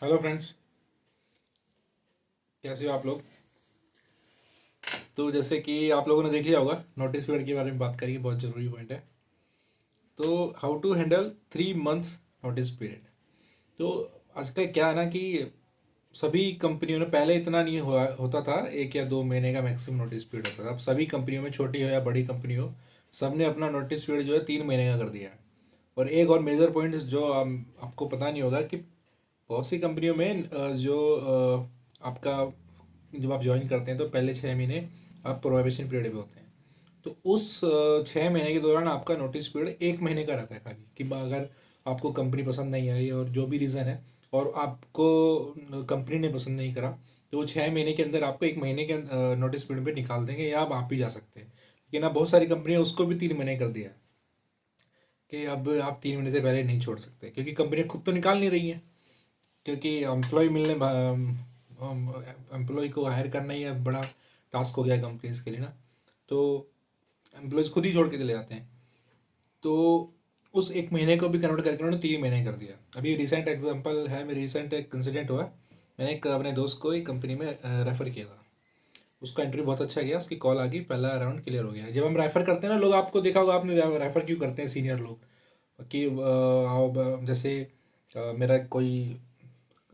Hello friends, कैसे हो आप लोग। तो जैसे कि आप लोगों ने देख लिया होगा, नोटिस पीरियड के बारे में बात करेंगे, बहुत ज़रूरी पॉइंट है। तो how to handle 3 months notice period. तो आजकल क्या है ना कि सभी कंपनियों ने, पहले इतना नहीं हुआ होता था, 1 या 2 महीने का मैक्सिमम नोटिस पीरियड होता था। अब सभी कंपनियों में, छोटी हो या बड़ी कंपनी हो, सब ने अपना नोटिस पीरियड जो है 3 महीने का कर दिया है। और एक और मेजर पॉइंट जो आपको पता नहीं होगा कि बहुत सी कंपनियों में आपका जब आप ज्वाइन करते हैं तो पहले 6 महीने आप प्रोबेशन पीरियड पे होते हैं। तो उस 6 महीने के दौरान आपका नोटिस पीरियड 1 महीने का रहता है खाली, कि अगर आपको कंपनी पसंद नहीं आई और जो भी रीज़न है, और आपको कंपनी ने पसंद नहीं करा, तो वो 6 महीने के अंदर आपको 1 महीने के नोटिस पीरियड पे निकाल देंगे, या आप भी जा सकते हैं। लेकिन अब बहुत सारी कंपनियां उसको भी 3 महीने कर दिया है, कि अब आप 3 महीने से पहले नहीं छोड़ सकते, क्योंकि कंपनियां खुद तो निकाल नहीं रही हैं। क्योंकि एम्प्लॉय को हायर करना ही अब बड़ा टास्क हो गया है कंपनीज के लिए ना। तो एम्प्लॉयज़ खुद ही छोड़ के चले जाते हैं। तो उस 1 महीने को भी कन्वर्ट करके उन्होंने 3 महीने कर दिया। अभी रिसेंट एग्जांपल है, मेरे रिसेंट एक इंसिडेंट हुआ। मैंने एक अपने दोस्त को एक कंपनी में रेफ़र किया था। उसका इंटरव्यू बहुत अच्छा गया, उसकी कॉल आ गई, पहला राउंड क्लियर हो गया। जब हम रेफ़र करते हैं ना, लोग, आपको देखा होगा आपने, रेफ़र क्यों करते हैं सीनियर लोग, कि जैसे मेरा कोई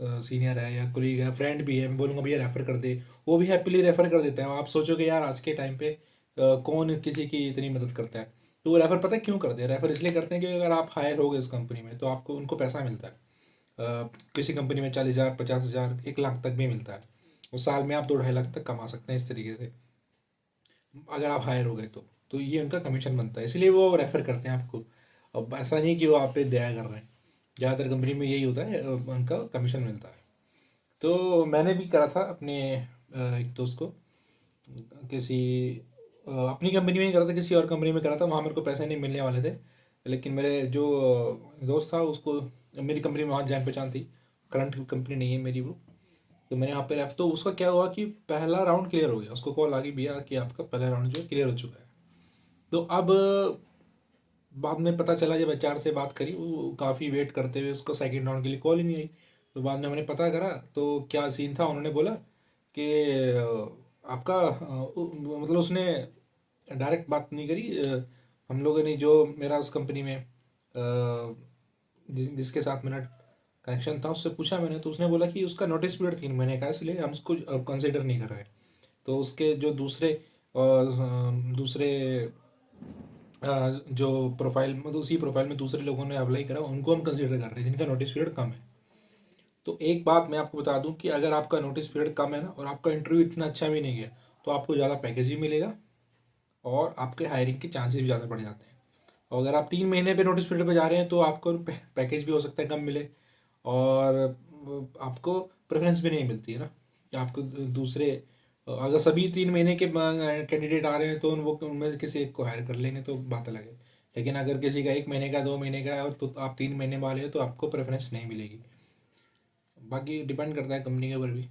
सीनियर है या कोलीग है, फ्रेंड भी है, मैं बोलूँगा भैया रेफ़र कर दे, वो भी हैप्पीली रेफ़र कर देता है। आप सोचोगे यार, आज के टाइम पे कौन किसी की इतनी मदद करता है। तो वो रेफ़र पता है क्यों करते हैं? रेफ़र इसलिए करते हैं कि अगर आप हायर हो गए इस कंपनी में तो आपको उनको पैसा मिलता है। किसी कंपनी में 40,000, 50,000, 1 लाख तक भी मिलता है। उस साल में आप 2-2.5 लाख तक कमा सकते हैं इस तरीके से, अगर आप हायर हो गए तो ये उनका कमीशन बनता है, इसलिए वो रेफ़र करते हैं आपको। अब ऐसा नहीं कि वो आप पे दया कर रहे हैं। ज़्यादातर कंपनी में यही होता है, उनका कमीशन मिलता है। तो मैंने भी करा था अपने एक दोस्त को, किसी अपनी कंपनी में ही करा था, किसी और कंपनी में करा था, वहाँ मेरे को पैसे नहीं मिलने वाले थे। लेकिन मेरे जो दोस्त था, उसको मेरी कंपनी में वहाँ जान पहचान थी। करंट कंपनी नहीं है मेरी वो। तो मैंने यहाँ पे रेफ, तो उसका क्या हुआ कि पहला राउंड क्लियर हो गया, उसको कॉल आ गई, भैया कि आपका पहला राउंड जो है क्लियर हो चुका है। तो अब बाद में पता चला, जब एचआर से बात करी, वो काफ़ी वेट करते हुए उसको सेकंड राउंड के लिए कॉल ही नहीं आई। तो बाद में हमने पता करा तो क्या सीन था, उन्होंने बोला कि आपका मतलब उसने डायरेक्ट बात नहीं करी। हम लोगों ने, जो मेरा उस कंपनी में जिसके साथ मेरा कनेक्शन था, उससे पूछा मैंने, तो उसने बोला कि उसका नोटिस पीरियड 3 महीने का है, इसलिए हम उसको कंसिडर नहीं कर रहे। तो उसके जो दूसरे जो प्रोफाइल, मतलब उसी प्रोफाइल में दूसरे लोगों ने अप्लाई करा, उनको हम कंसिडर कर रहे हैं जिनका नोटिस पीरियड कम है। तो एक बात मैं आपको बता दूं कि अगर आपका नोटिस पीरियड कम है ना, और आपका इंटरव्यू इतना अच्छा भी नहीं गया, तो आपको ज़्यादा पैकेज भी मिलेगा, और आपके हायरिंग के चांसेस भी ज़्यादा बढ़ जाते हैं। और अगर आप 3 महीने पे नोटिस पीरियड पे जा रहे हैं, तो आपको पैकेज भी हो सकता है कम मिले, और आपको प्रेफरेंस भी नहीं मिलती है ना, कि आपको दूसरे, अगर सभी 3 महीने के कैंडिडेट आ रहे हैं तो वो उनमें से किसी एक को हायर कर लेंगे तो बात अलग है। लेकिन अगर किसी का 1 महीने का, 2 महीने का है, और तो आप 3 महीने वाले हो, तो आपको प्रेफरेंस नहीं मिलेगी। बाकी डिपेंड करता है कंपनी के ऊपर भी।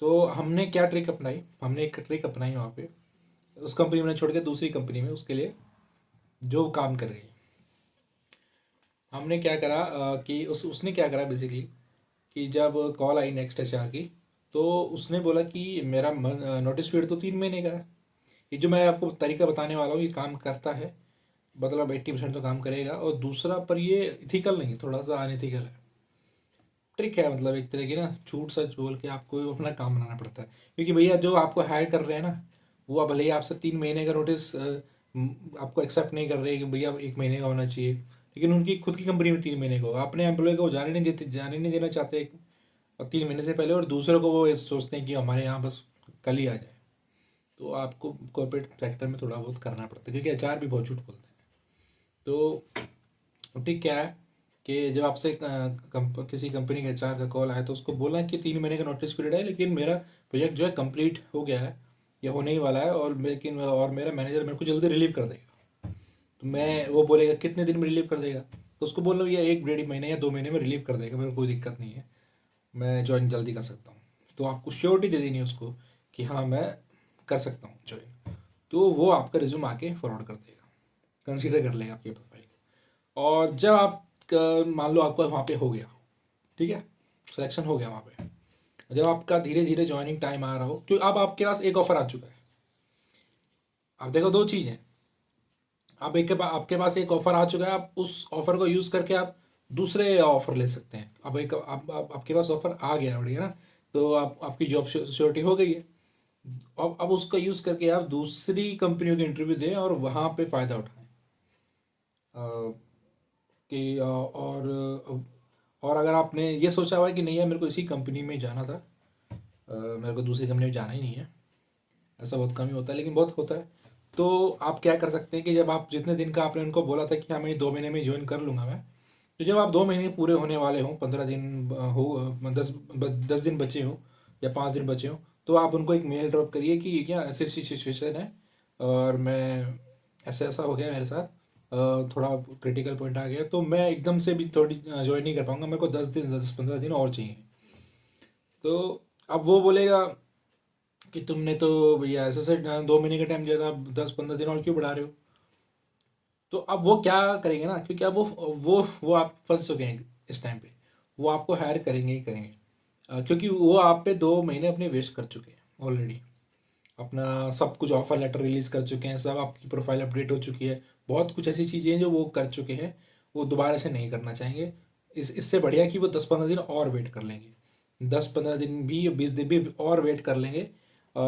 तो हमने क्या ट्रिक अपनाई, हमने एक ट्रिक अपनाई वहाँ पे, उस कंपनी में छोड़ के दूसरी कंपनी में, उसके लिए जो काम कर गई। हमने क्या करा कि उसने क्या करा बेसिकली, कि जब कॉल आई नेक्स्ट एचआर की, तो उसने बोला कि मेरा नोटिस पीरियड तो 3 महीने का है। ये जो मैं आपको तरीका बताने वाला हूँ, ये काम करता है, मतलब 80% तो काम करेगा। और दूसरा, पर ये इथिकल नहीं, थोड़ा सा अनइथिकल है। ट्रिक है, मतलब एक तरह की ना, झूठ सच बोल के आपको अपना काम बनाना पड़ता है। क्योंकि भैया जो आपको हायर कर रहे हैं ना, वो भले ही आपसे 3 महीने का नोटिस आपको एक्सेप्ट नहीं कर रहे कि भैया 1 महीने का होना चाहिए, लेकिन उनकी खुद की कंपनी में 3 महीने का होगा। अपने एम्प्लॉय को जाने नहीं देना चाहते और 3 महीने से पहले, और दूसरों को वो सोचते हैं कि हमारे यहाँ बस कल ही आ जाए। तो आपको कॉर्पोरेट सेक्टर में थोड़ा बहुत करना पड़ता है, क्योंकि एचआर भी बहुत झूठ बोलते हैं। तो ठीक क्या है कि जब आपसे किसी कंपनी के एचआर का कॉल आया, तो उसको बोला कि 3 महीने का नोटिस पीरियड है, लेकिन मेरा प्रोजेक्ट जो है कंप्लीट हो गया है या होने ही वाला है, और लेकिन और मेरा मैनेजर मेरे को जल्दी रिलीव कर देगा। तो मैं, वो बोलेगा कितने दिन में रिलीव कर देगा, तो उसको बोल रहा हूँ ये 1 डेढ़ महीने या 2 महीने में रिलीव कर देगा, मेरे को कोई दिक्कत नहीं है, मैं ज्वाइन जल्दी कर सकता हूँ। तो आपको श्योरिटी दे देनी है उसको कि हाँ, मैं कर सकता हूँ ज्वाइन। तो वो आपका रिज्यूम आके फॉरवर्ड कर देगा, कंसीडर कर लेगा आपकी प्रोफाइल। और जब आप मान लो आपका वहाँ पे हो गया, ठीक है, सिलेक्शन हो गया वहाँ पे, जब आपका धीरे धीरे ज्वाइनिंग टाइम आ रहा हो, क्योंकि अब आपके पास एक ऑफ़र आ चुका है। अब देखो दो चीज़ है, अब आपके पास एक ऑफ़र आ चुका है, आप उस ऑफ़र को यूज़ करके आप दूसरे ऑफ़र ले सकते हैं। अब एक आपके पास ऑफ़र आ गया, बढ़िया ना, तो आपकी जॉब सिक्योरिटी हो गई है। अब उसका यूज़ करके आप दूसरी कंपनियों के इंटरव्यू दें और वहाँ पे फ़ायदा उठाएं। कि और अगर आपने ये सोचा हुआ है कि नहीं है मेरे को इसी कंपनी में जाना था, मेरे को दूसरी कंपनी में जाना ही नहीं है, ऐसा बहुत कम ही होता है लेकिन बहुत होता है, तो आप क्या कर सकते हैं कि जब आप जितने दिन का आपने उनको बोला था कि हाँ मैं 2 महीने में ज्वाइन कर लूँगा मैं, तो जब आप 2 महीने पूरे होने वाले हों, 15 दिन हो, 10 दिन बचे हों या 5 दिन बचे हों, तो आप उनको एक मेल ड्रॉप करिए कि क्या ऐसी ऐसी सिचुएशन है और मैं ऐसा ऐसा हो गया मेरे साथ, थोड़ा क्रिटिकल पॉइंट आ गया, तो मैं एकदम से भी थोड़ी ज्वाइन नहीं कर पाऊँगा, मेरे को 10 15 दिन और चाहिए। तो अब वो बोलेगा कि तुमने तो भैया ऐसे से 2 महीने का टाइम दिया था, 10 15 दिन और क्यों बढ़ा रहे हो। तो अब वो क्या करेंगे ना, क्योंकि अब वो आप फंस चुके हैं इस टाइम पे, वो आपको हायर करेंगे ही करेंगे, क्योंकि वो आप पे 2 महीने अपने वेस्ट कर चुके हैं ऑलरेडी, अपना सब कुछ ऑफर लेटर रिलीज़ कर चुके हैं, सब आपकी प्रोफाइल अपडेट हो चुकी है, बहुत कुछ ऐसी चीज़ें हैं जो वो कर चुके हैं, वो दोबारा से नहीं करना चाहेंगे। इससे बढ़िया कि वो 10 15 दिन और वेट कर लेंगे, 10 15 दिन भी 20 दिन भी और वेट कर लेंगे,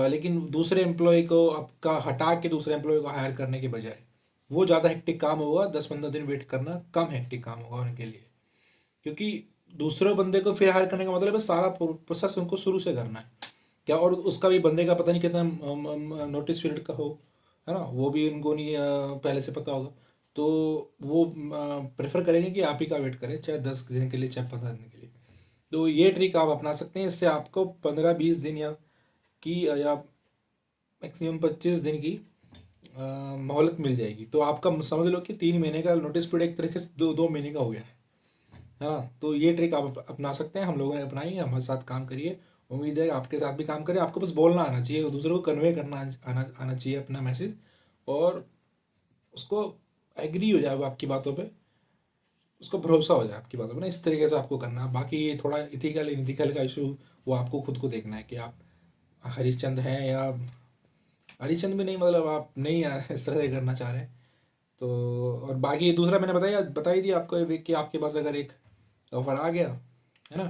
लेकिन दूसरे एम्प्लॉय को आपका हटा के दूसरे एम्प्लॉय को हायर करने के बजाय वो ज़्यादा हेक्टिक काम होगा, 10 15 दिन वेट करना कम हेक्टिक काम होगा उनके लिए, क्योंकि दूसरे बंदे को फिर हायर करने का मतलब है सारा प्रोसेस उनको शुरू से करना है क्या, और उसका भी बंदे का पता नहीं कितना नोटिस पीरियड का हो, है ना, वो भी उनको नहीं पहले से पता होगा, तो वो प्रेफर करेंगे कि आप ही का वेट करें, चाहे 10 दिन के लिए चाहे 15 दिन के लिए। तो ये ट्रिक आप अपना सकते हैं, इससे आपको 15 20 दिन या मैक्सिमम 25 दिन की मोहलत मिल जाएगी, तो आपका समझ लो कि 3 महीने का नोटिस पीरियड एक तरीके से 2 महीने का हो गया है ना। तो ये ट्रिक आप अपना सकते हैं, हम लोगों ने अपनाई है, हमारे साथ काम करिए, उम्मीद है आपके साथ भी काम करें। आपको बस बोलना आना चाहिए, दूसरों को कन्वे करना आना चाहिए अपना मैसेज, और उसको एग्री हो जाए वो आपकी बातों पे, उसको भरोसा हो जाए आपकी बातों पे ना, इस तरीके से आपको करना है। बाकी ये थोड़ा इथिकल इथिकल का इशू वो आपको खुद को देखना है कि आप हरीशचंद हैं या हरीशचंद भी नहीं, मतलब आप नहीं इस तरह से करना चाह रहे हैं। तो और बाकी दूसरा मैंने बता ही दिया आपको ये कि आपके पास अगर एक ऑफ़र आ गया है ना,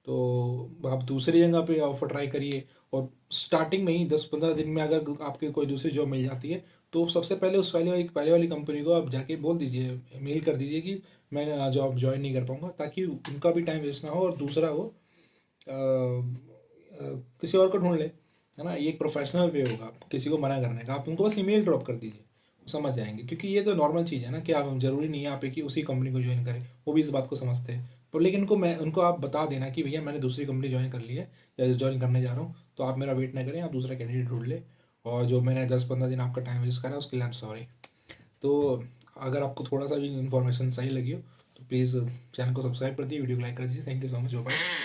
तो आप दूसरी जगह पे ऑफ़र ट्राई करिए, और स्टार्टिंग में ही 10 15 दिन में अगर आपकी कोई दूसरी जॉब मिल जाती है, तो सबसे पहले उस पहले वाली कंपनी को आप जाके बोल दीजिए, मेल कर दीजिए कि मैं जॉब ज्वाइन नहीं कर पाऊँगा, ताकि उनका भी टाइम वेस्ट ना हो और दूसरा हो किसी और को ढूंढ ले, है ना। ये एक प्रोफेशनल वे होगा किसी को मना करने का, आप उनको बस ईमेल ड्रॉप कर दीजिए, वो समझ जाएंगे, क्योंकि ये तो नॉर्मल चीज़ है ना कि आप ज़रूरी नहीं है आप कि उसी कंपनी को ज्वाइन करें, वो भी इस बात को समझते हैं। पर लेकिन उनको आप बता देना कि भैया मैंने दूसरी कंपनी ज्वाइन कर ली है या ज्वाइन करने जा रहा हूँ, तो आप मेरा वेट ना करें, आप दूसरा कैंडिडेट ढूंढ ले, और जो मैंने 10 15 दिन आपका टाइम वेस्ट करा उसके लिए आई एम सॉरी। तो अगर आपको थोड़ा सा भी इन्फॉर्मेशन सही लगी हो तो प्लीज़ चैनल को सब्सक्राइब कर दीजिए, वीडियो को लाइक कर दीजिए। Thank you so much, bye.